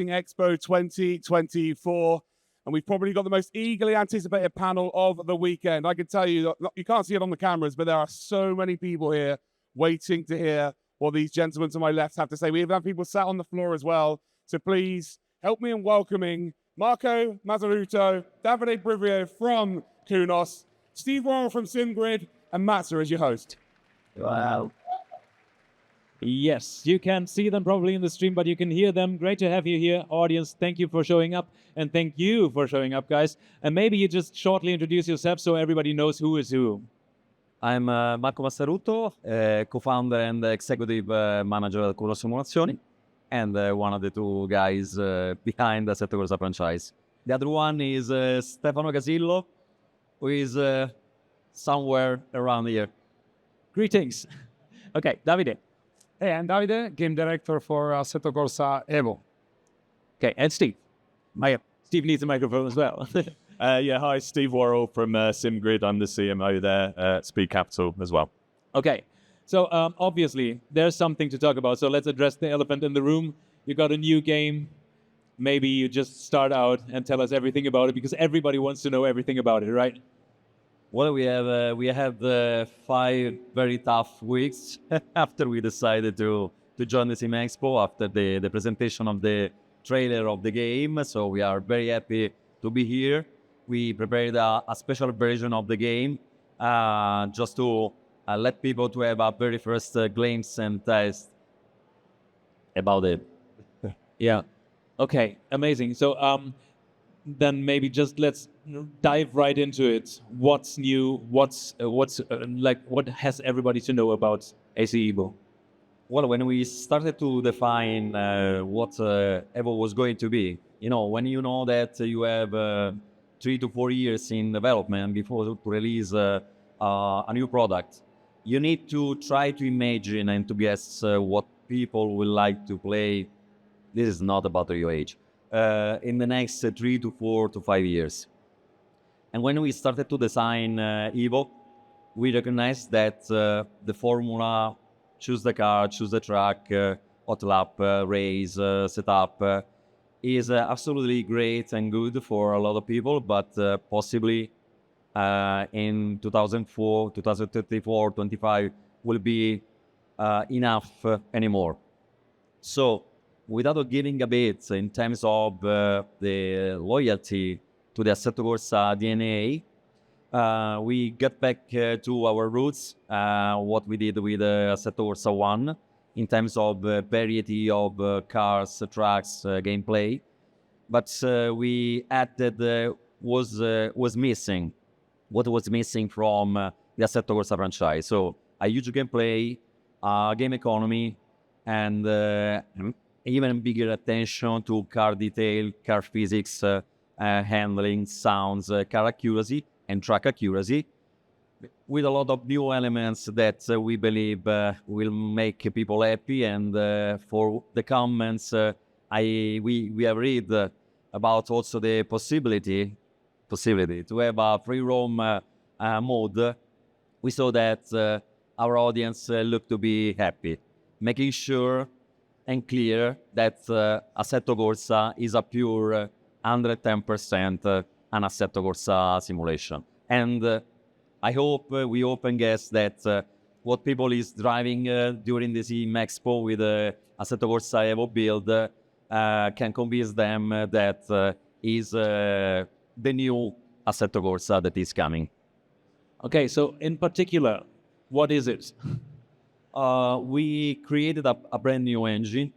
Expo 2024, and we've probably got the most eagerly anticipated panel of the weekend. I can tell you, you can't see it on the cameras, but there are so many people here waiting to hear what these gentlemen to my left have to say. We even have people sat on the floor as well, so please help me in welcoming Marco Mazzaruto, Davide Brivio from Kunos, Steve Worrell from SimGrid, and Matza as your host. Wow. Yes, you can see them probably in the stream, but you can hear them. Great to have you here, audience. Thank you for showing up, and thank you for showing up, guys. And maybe you just shortly introduce yourself so everybody knows who is who. I'm Marco Massaruto, co-founder and executive manager at Kunos Simulazioni, and one of the two guys behind the Assetto Corsa franchise. The other one is Stefano Casillo, who is somewhere around here. Greetings. Okay, Davide. Hey, I'm Davide, game director for Assetto Corsa Evo. Okay, and Steve. Steve needs a microphone as well. Hi, Steve Worrell from SimGrid. I'm the CMO there at Speed Capital as well. Okay, so obviously there's something to talk about. So let's address the elephant in the room. You got a new game. Maybe you just start out and tell us everything about it because everybody wants to know everything about it, right? Well, we had 5 very tough weeks after we decided to join the Sim Expo after the presentation of the trailer of the game. So we are very happy to be here. We prepared a special version of the game just to let people to have a very first glimpse and taste about it. Yeah. Okay. Amazing. So then maybe just let's dive right into it. What's new? What has everybody to know about AC Evo? Well, when we started to define what Evo was going to be, when you know that you have 3 to 4 years in development before to release a new product, you need to try to imagine and to guess what people will like to play. This is not about your age. In the next 3 to 4 to 5 years. And when we started to design Evo, we recognized that the formula, choose the car, choose the track, hot lap, race, setup, is absolutely great and good for a lot of people, but possibly in 2004, 2034, 25 will be enough anymore. So, without giving a bit in terms of the loyalty to the Assetto Corsa DNA, we get back to our roots, what we did with Assetto Corsa 1, in terms of variety of cars, tracks, gameplay. But we added was missing, what was missing from the Assetto Corsa franchise. So a huge gameplay, game economy, and even bigger attention to car detail, car physics, handling, sounds, car accuracy, and track accuracy, with a lot of new elements that we believe will make people happy. And for the comments, we have read about also the possibility to have a free roam mode. We saw that our audience looked to be happy, making sure and clear that Assetto Corsa is a pure 110% an Assetto Corsa simulation. And I hope, we hope and guess that what people is driving during the Sim Expo with Assetto Corsa Evo build can convince them that is the new Assetto Corsa that is coming. Okay, so in particular, what is it? We created a brand new engine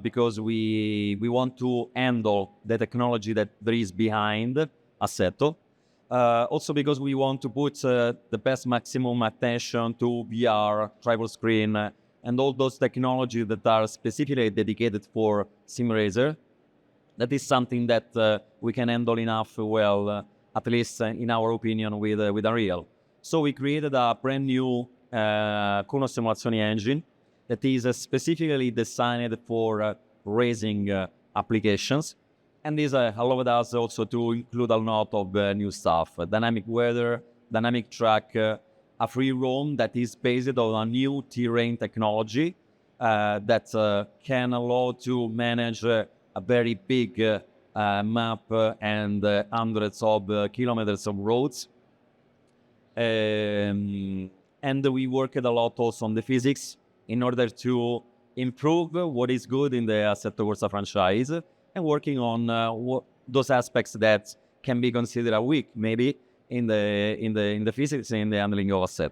because we want to handle the technology that there is behind Assetto. Also because we want to put the best maximum attention to VR, tribal screen, and all those technologies that are specifically dedicated for sim racer. That is something that we can handle enough well, at least in our opinion, with Unreal. So we created a brand new Kunos Simulazioni engine that is specifically designed for racing applications. And this allowed us also to include a lot of new stuff. Dynamic weather, dynamic track, a free roam that is based on a new terrain technology that can allow to manage a very big map and hundreds of kilometers of roads. And we worked a lot also on the physics in order to improve what is good in the Assetto Corsa franchise, and working on those aspects that can be considered a weak, maybe in the physics and the handling of asset.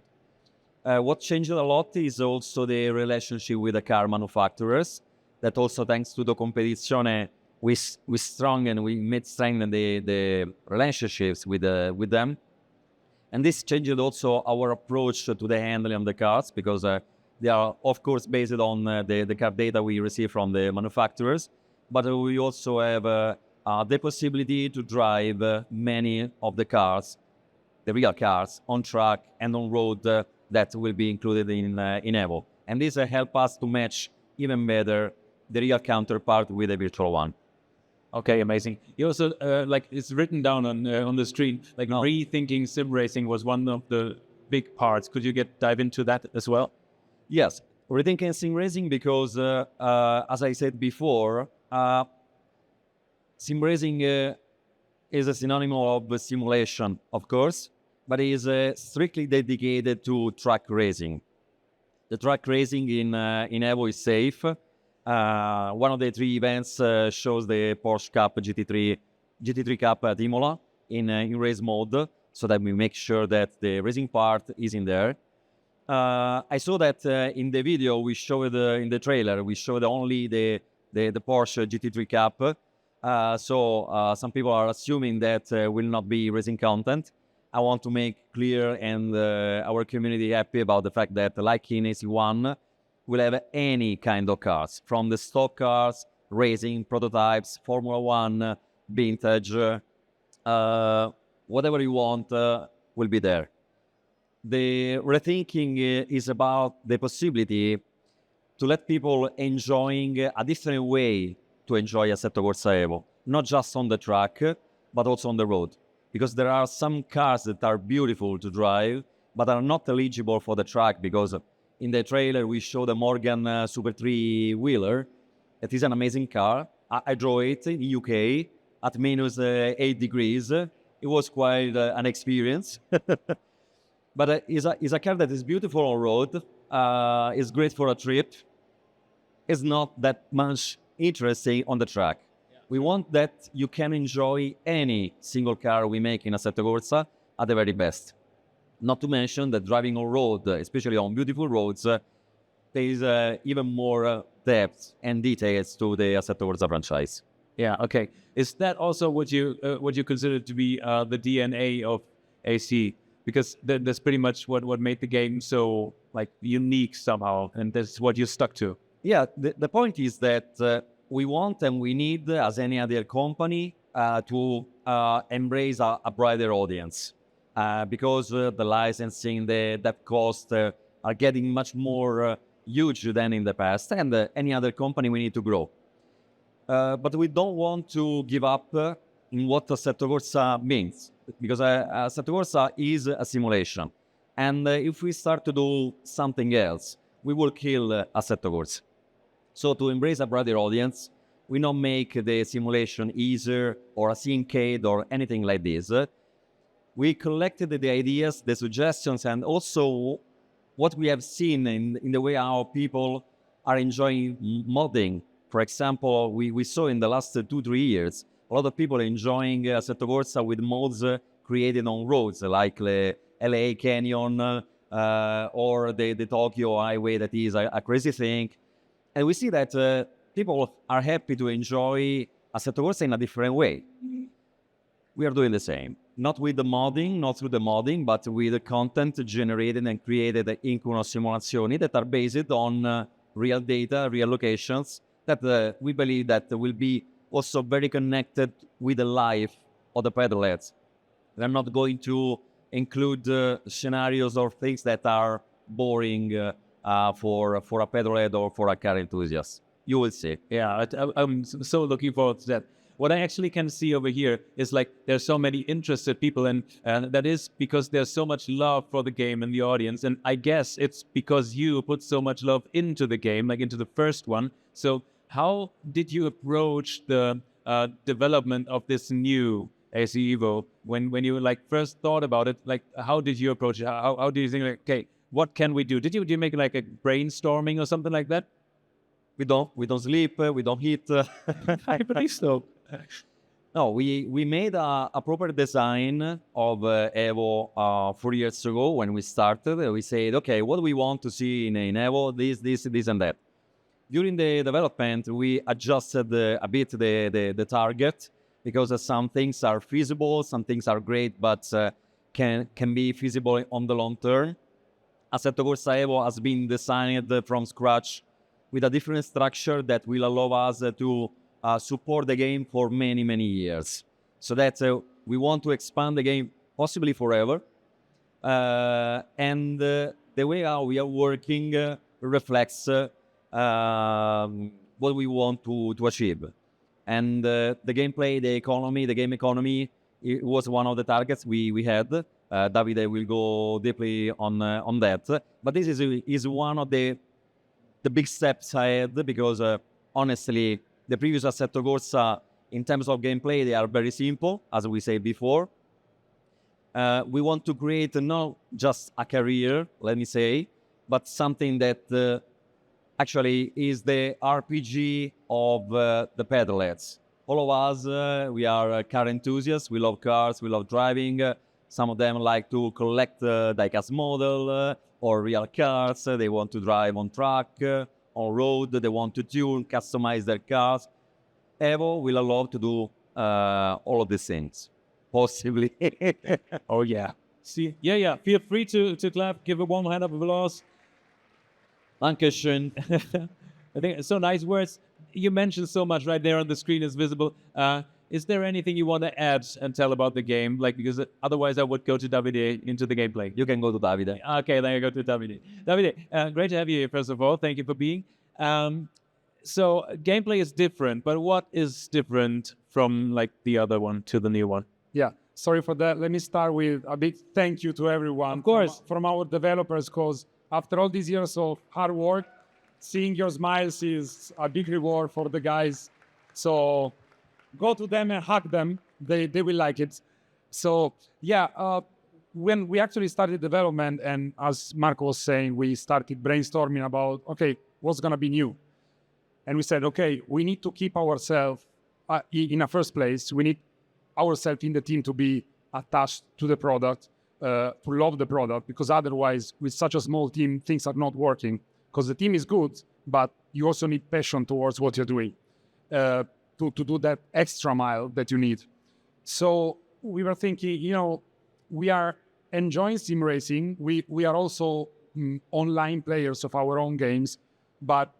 What changed a lot is also the relationship with the car manufacturers. That also, thanks to the competition, we made strengthen the relationships with them. And this changed also our approach to the handling of the cars, because they are, of course, based on the car data we receive from the manufacturers. But we also have the possibility to drive many of the cars, the real cars, on track and on road that will be included in Evo. And this helps us to match even better the real counterpart with the virtual one. Okay, amazing. You also, like, it's written down on the screen, like, rethinking sim racing was one of the big parts. Could you dive into that as well? Yes, rethinking sim racing, because as I said before, sim racing is a synonym of simulation, of course, but is strictly dedicated to track racing. The track racing in Evo is safe. One of the 3 events shows the Porsche Cup GT3 Cup at Imola in race mode, so that we make sure that the racing part is in there. I saw that in the video we showed, in the trailer, we showed only the Porsche GT3 Cup. So some people are assuming that will not be racing content. I want to make clear and our community happy about the fact that, like in AC1, we'll have any kind of cars, from the stock cars, racing, prototypes, Formula One, vintage, whatever you want will be there. The rethinking is about the possibility to let people enjoying a different way to enjoy Assetto Corsa Evo, not just on the track, but also on the road. Because there are some cars that are beautiful to drive, but are not eligible for the track, because in the trailer we show the Morgan Super 3 wheeler. It is an amazing car. I drove it in the UK at minus 8 degrees. It was quite an experience. But it's a car that is beautiful on road. It's great for a trip. It's not that much interesting on the track. We want that you can enjoy any single car we make in Assetto Corsa at the very best. Not to mention that driving on road, especially on beautiful roads, there is even more depth and details to the Assetto Corsa franchise. Yeah, okay. Is that also what you consider to be the DNA of AC? Because that's pretty much what made the game so, like, unique somehow, and that's what you stuck to. Yeah, the point is that we want and we need, as any other company, to embrace a broader audience, because the licensing, the cost are getting much more huge than in the past, and any other company we need to grow. But we don't want to give up in what Assetto Corsa means, because Assetto Corsa is a simulation. And if we start to do something else, we will kill Assetto Corsa. So to embrace a broader audience, we don't make the simulation easier or a syncade or anything like this. We collected the ideas, the suggestions, and also what we have seen in the way how people are enjoying modding. For example, we saw in the last 2-3 years, a lot of people enjoying Assetto Corsa with mods created on roads, like the LA Canyon or the Tokyo highway, that is a crazy thing. And we see that people are happy to enjoy Assetto Corsa in a different way. We are doing the same. Not with the modding, not through the modding, but with the content generated and created in Kunos Simulazioni that are based on real data, real locations, that we believe that will be also very connected with the life of the pedalheads. We're not going to include scenarios or things that are boring for a pedalhead or for a car enthusiast. You will see. Yeah, I'm so looking forward to that. What I actually can see over here is, like, there's so many interested people, and that is because there's so much love for the game in the audience. And I guess it's because you put so much love into the game, like into the first one. So how did you approach the development of this new AC Evo when you like first thought about it? Like, how did you approach it? How do you think, like, okay, what can we do? Did you make like a brainstorming or something like that? We don't sleep, we don't eat. I believe so. No, we made a proper design of Evo 4 years ago when we started. We said, okay, what do we want to see in Evo? This, and that. During the development, we adjusted a bit the target because some things are feasible, some things are great, but can be feasible on the long term. Assetto Corsa Evo has been designed from scratch with a different structure that will allow us to support the game for many, many years. So that we want to expand the game possibly forever. And the way how we are working reflects what we want to achieve. And the gameplay, the game economy, it was one of the targets we had. Davide will go deeply on that. But this is one of the big steps ahead because honestly, the previous Assetto Corsa, in terms of gameplay, they are very simple, as we said before. We want to create not just a career, let me say, but something that actually is the RPG of the pedalettes. All of us, we are car enthusiasts. We love cars, we love driving. Some of them like to collect diecast model or real cars. They want to drive on track, on road. They want to tune, customize their cars. Evo will allow to do all of these things, possibly. Oh yeah. See, yeah. Feel free to clap. Give a warm hand of applause. Dankeschön. I think so nice words. You mentioned so much right there on the screen is visible. Is there anything you want to add and tell about the game? Like, because otherwise I would go to Davide into the gameplay. You can go to Davide. Okay, then I go to Davide. Davide, great to have you here, first of all. Thank you for being. So gameplay is different, but what is different from like the other one to the new one? Yeah, sorry for that. Let me start with a big thank you to everyone. Of course. From our developers, because after all these years of hard work, seeing your smiles is a big reward for the guys. So go to them and hug them. They will like it. So yeah, when we actually started development, and as Marco was saying, we started brainstorming about, okay, what's going to be new? And we said, okay, we need to keep ourselves in the first place. We need ourselves in the team to be attached to the product, to love the product, because otherwise, with such a small team, things are not working. Because the team is good, but you also need passion towards what you're doing to do that extra mile that you need. So we were thinking, we are enjoying sim racing. We are also online players of our own games, but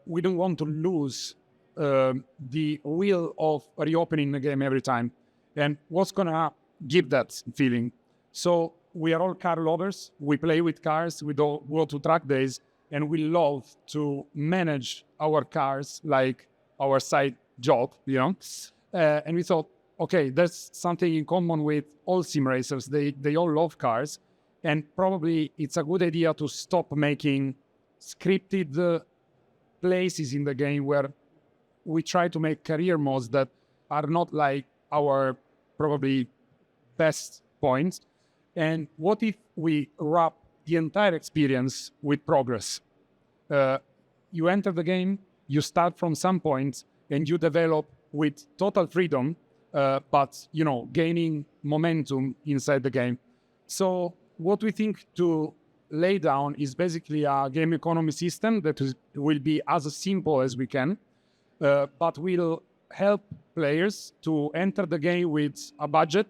we don't want to lose the will of reopening the game every time. And what's going to give that feeling? So we are all car lovers. We play with cars. We go to track days, and we love to manage our cars like our side job, And we thought, okay, there's something in common with all sim racers. They all love cars, and probably it's a good idea to stop making scripted places in the game where we try to make career modes that are not like our probably best points. And what if we wrap the entire experience with progress? You enter the game, you start from some point, and you develop with total freedom, but gaining momentum inside the game. So what we think to lay down is basically a game economy system that will be as simple as we can, but will help players to enter the game with a budget,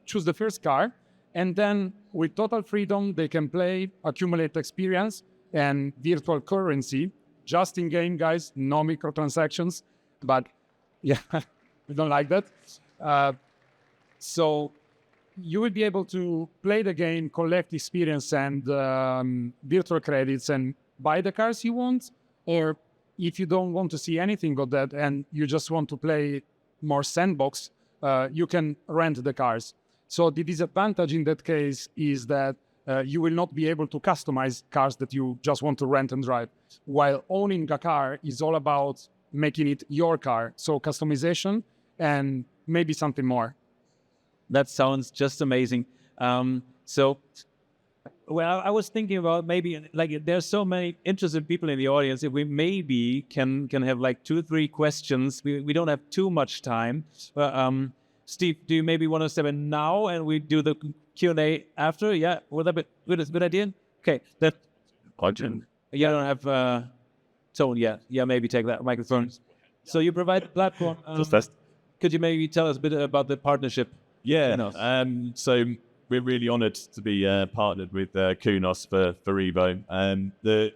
choose the first car, and then with total freedom, they can play, accumulate experience and virtual currency, just in game, guys, no microtransactions, but yeah, we don't like that. So you will be able to play the game, collect experience and virtual credits and buy the cars you want. Or if you don't want to see anything of that and you just want to play more sandbox, you can rent the cars. So the disadvantage in that case is that you will not be able to customize cars that you just want to rent and drive. While owning a car is all about making it your car. So customization and maybe something more. That sounds just amazing. Well, I was thinking about maybe like there's so many interested people in the audience. If we maybe can have like 2-3 questions, we don't have too much time. But Steve, do you maybe want to step in now and we do the Q&A after? Yeah, would that be good idea? Okay, that. Yeah, I don't have tone yet. Yeah, maybe take that microphone. So you provide the platform. Could you maybe tell us a bit about the partnership? Yeah. So we're really honoured to be partnered with Kunos for Evo.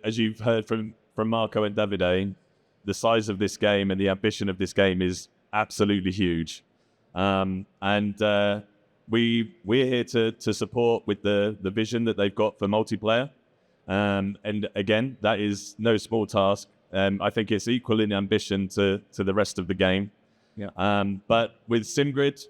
As you've heard from Marco and Davide, the size of this game and the ambition of this game is absolutely huge. We're here to support with the vision that they've got for multiplayer. And again, that is no small task. I think it's equal in ambition to the rest of the game. Yeah. But with SimGrid,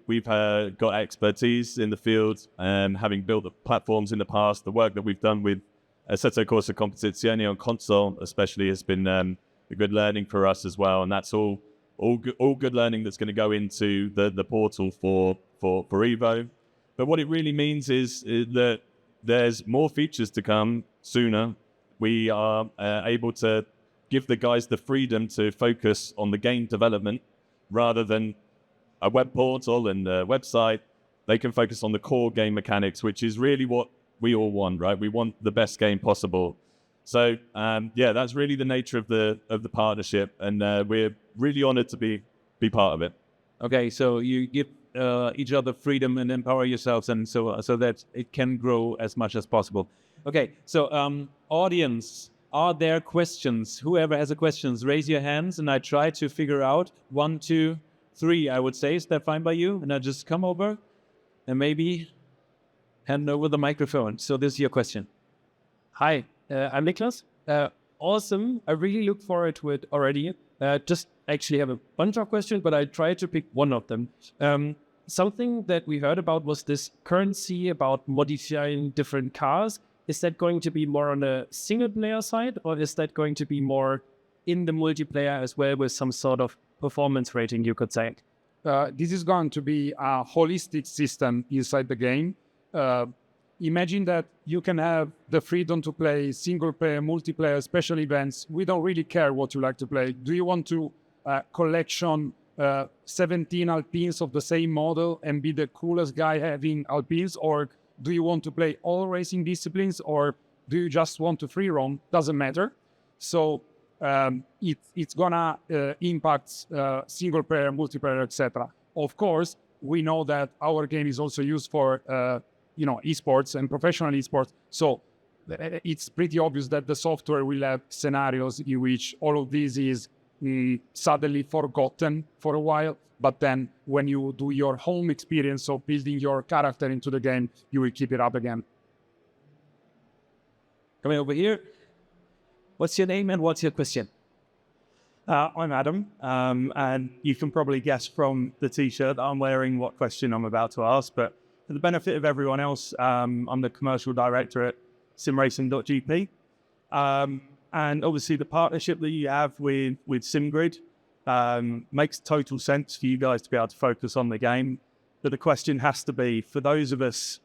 we've got expertise in the field, having built the platforms in the past. The work that we've done with Assetto Corsa Competizione on console, especially, has been a good learning for us as well. And that's all good learning that's going to go into the portal for Evo. But what it really means is that there's more features to come sooner. We are able to give the guys the freedom to focus on the game development rather than a web portal and a website. They can focus on the core game mechanics, which is really what we all want, right? We want the best game possible. So yeah, that's really the nature of the partnership, and we're really honored to be part of it. Okay, so you give each other freedom and empower yourselves, and so that it can grow as much as possible. Okay, so audience, are there questions? Whoever has a questions, raise your hands, and I try to figure out 1, 2, 3. I would say, is that fine by you? And I just come over and maybe hand over the microphone. So this is your question. Hi, I'm Niklas. Awesome. I really look forward to it already. Just actually have a bunch of questions, but I try to pick one of them. Something that we heard about was this currency about modifying different cars. Is that going to be more on the single player side, or is that going to be more in the multiplayer as well with some sort of performance rating, you could say? This is going to be a holistic system inside the game. Imagine that you can have the freedom to play single player, multiplayer, special events. We don't really care what you like to play. Do you want to collection 17 Alpines of the same model and be the coolest guy having Alpines, or do you want to play all racing disciplines, or do you just want to free roam? Doesn't matter. So it's gonna impact single player, multiplayer, etc. Of course, we know that our game is also used for esports and professional esports. So it's pretty obvious that the software will have scenarios in which all of this is suddenly forgotten for a while. But then when you do your home experience of building your character into the game, you will keep it up again. Coming over here. What's your name and what's your question? I'm Adam, and you can probably guess from the t-shirt that I'm wearing what question I'm about to ask, but for the benefit of everyone else, I'm the commercial director at simracing.gp. And obviously the partnership that you have with SimGrid makes total sense for you guys to be able to focus on the game. But the question has to be, for those of us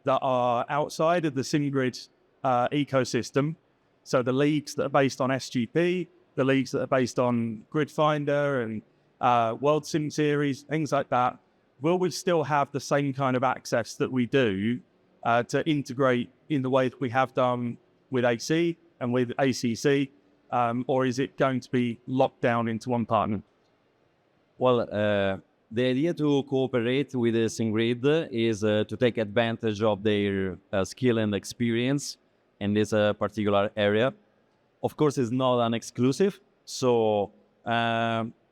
that are outside of the SimGrid ecosystem, so the leagues that are based on SGP, the leagues that are based on Grid Finder and World Sim Series, things like that, will we still have the same kind of access that we do to integrate in the way that we have done with AC and with ACC, or is it going to be locked down into one partner? Well, the idea to cooperate with the SimGrid is to take advantage of their skill and experience in this particular area. Of course, it's not an exclusive, so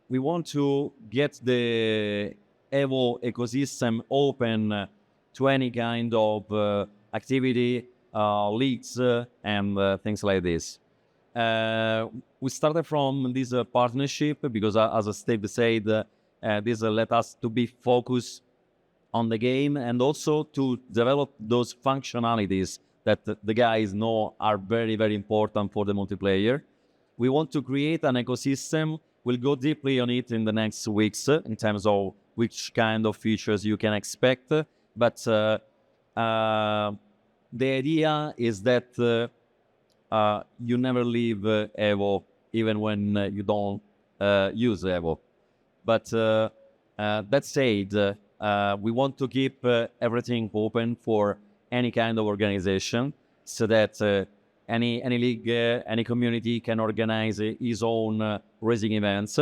we want to get the Evo ecosystem open to any kind of activity, leagues, and things like this. We started from this partnership because, as Steve said, this let us to be focused on the game, and also to develop those functionalities that the guys know are very, very important for the multiplayer. We want to create an ecosystem. We'll go deeply on it in the next weeks in terms of which kind of features you can expect. But the idea is that you never leave Evo, even when you don't use Evo. But that said, we want to keep everything open for any kind of organization, so that any league, any community can organize his own racing events.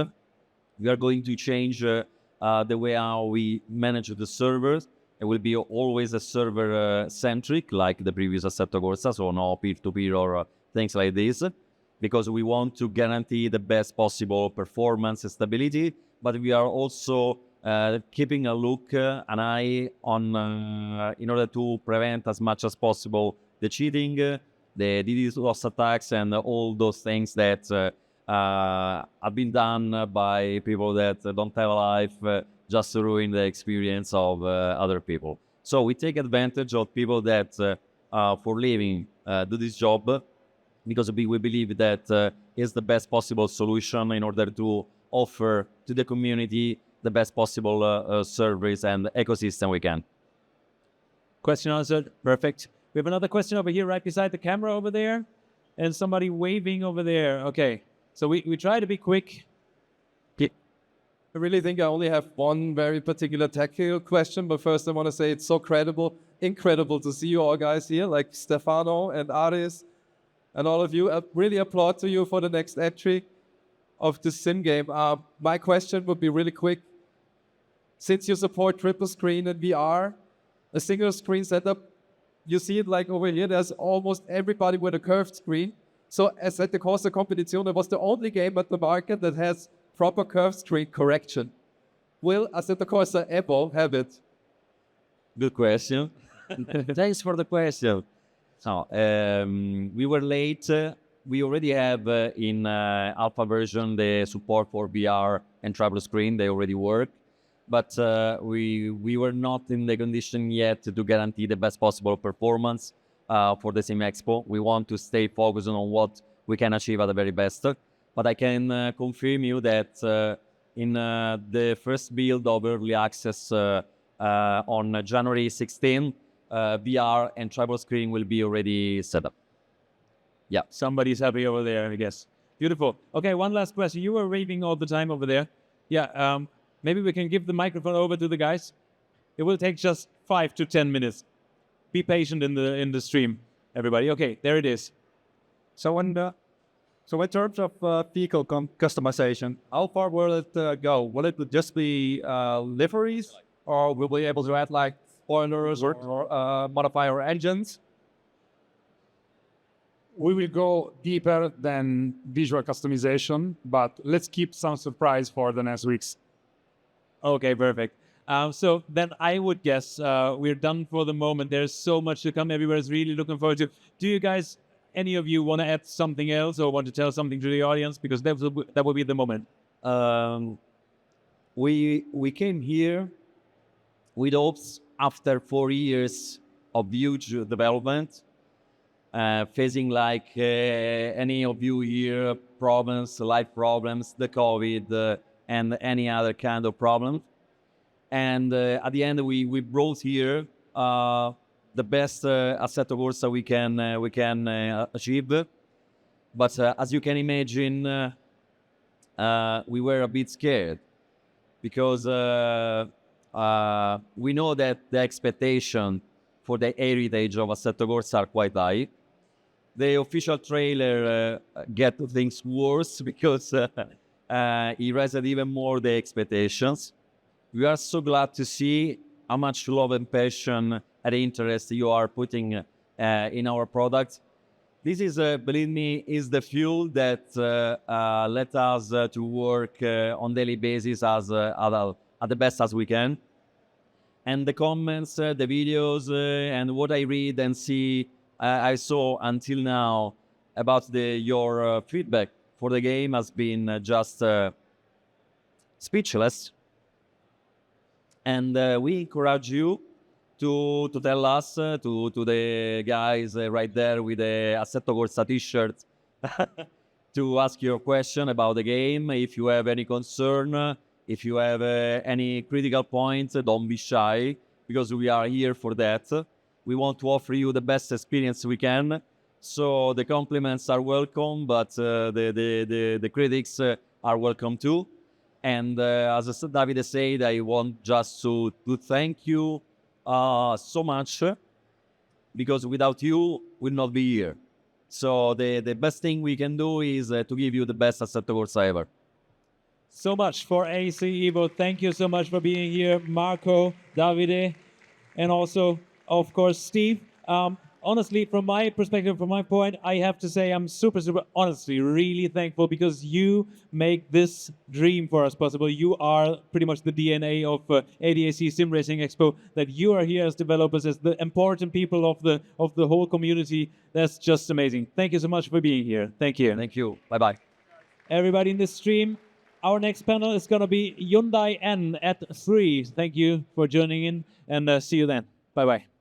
We are going to change the way how we manage the servers. It will be always a server-centric, like the previous Assetto Corsa, so no peer-to-peer or things like this, because we want to guarantee the best possible performance and stability, but we are also keeping a look, an eye on, in order to prevent as much as possible the cheating, the DDoS attacks, and all those things that have been done by people that don't have a life just to ruin the experience of other people. So we take advantage of people that, for living, do this job, because we believe that is the best possible solution in order to offer to the community the best possible service and ecosystem we can. Question answered. Perfect. We have another question over here right beside the camera over there, and somebody waving over there. Okay, so we try to be quick. I really think I only have one very particular technical question, but first I want to say it's so incredible to see you all guys here, like Stefano and Aris and all of you. I really applaud to you for the next entry of the sim game. My question would be really quick. Since you support triple screen and VR, a single screen setup, you see it like over here, there's almost everybody with a curved screen. So Assetto Corsa Competizione was the only game at the market that has proper curved screen correction. Will Assetto Corsa Evo have it? Good question. Thanks for the question. So, we were late. We already have in alpha version the support for VR and triple screen. They already work. But we were not in the condition yet to guarantee the best possible performance for the Sim Expo. We want to stay focused on what we can achieve at the very best. But I can confirm you that in the first build of early access on January 16, VR and triple screen will be already set up. Yeah. Somebody's happy over there, I guess. Beautiful. Okay, one last question. You were raving all the time over there. Yeah, maybe we can give the microphone over to the guys. It will take just 5 to 10 minutes. Be patient in the stream, everybody. Okay, there it is. So in terms of vehicle customization, how far will it go? Will it just be liveries, or will we be able to add like spoilers or modify our engines? We will go deeper than visual customization, but let's keep some surprise for the next weeks. Okay, perfect. So then I would guess we're done for the moment. There's so much to come. Everybody's really looking forward to. Do you guys, any of you, want to add something else or want to tell something to the audience? Because that will be the moment. We came here with hopes after 4 years of huge development, facing like any of you here problems, life problems, the COVID, and any other kind of problem. And at the end, we brought here the best Assetto Corsa we can achieve. But as you can imagine, we were a bit scared because we know that the expectation for the heritage of Assetto Corsa are quite high. The official trailer get things worse because he raised even more the expectations. We are so glad to see how much love and passion and interest you are putting in our product. This is, believe me, is the fuel that let us to work on daily basis as at the best as we can. And the comments, the videos, and what I read and see, I saw until now about your feedback for the game has been just speechless. And we encourage you to tell us, to the guys right there with the Assetto Corsa t-shirt, to ask your question about the game. If you have any concern, if you have any critical points, don't be shy, because we are here for that. We want to offer you the best experience we can. So the compliments are welcome, but the critics are welcome too. And as Davide said, I want just to thank you so much, because without you, we'll not be here. So the best thing we can do is to give you the best Assetto Corsa ever. So much for AC Evo. Thank you so much for being here, Marco, Davide, and also, of course, Steve. Honestly, from my perspective, from my point, I have to say I'm super, honestly, really thankful, because you make this dream for us possible. You are pretty much the DNA of ADAC SimRacing Expo, that you are here as developers, as the important people of the whole community. That's just amazing. Thank you so much for being here. Thank you. Thank you. Bye-bye. Everybody in the stream, our next panel is going to be Hyundai N at 3. Thank you for joining in, and see you then. Bye-bye.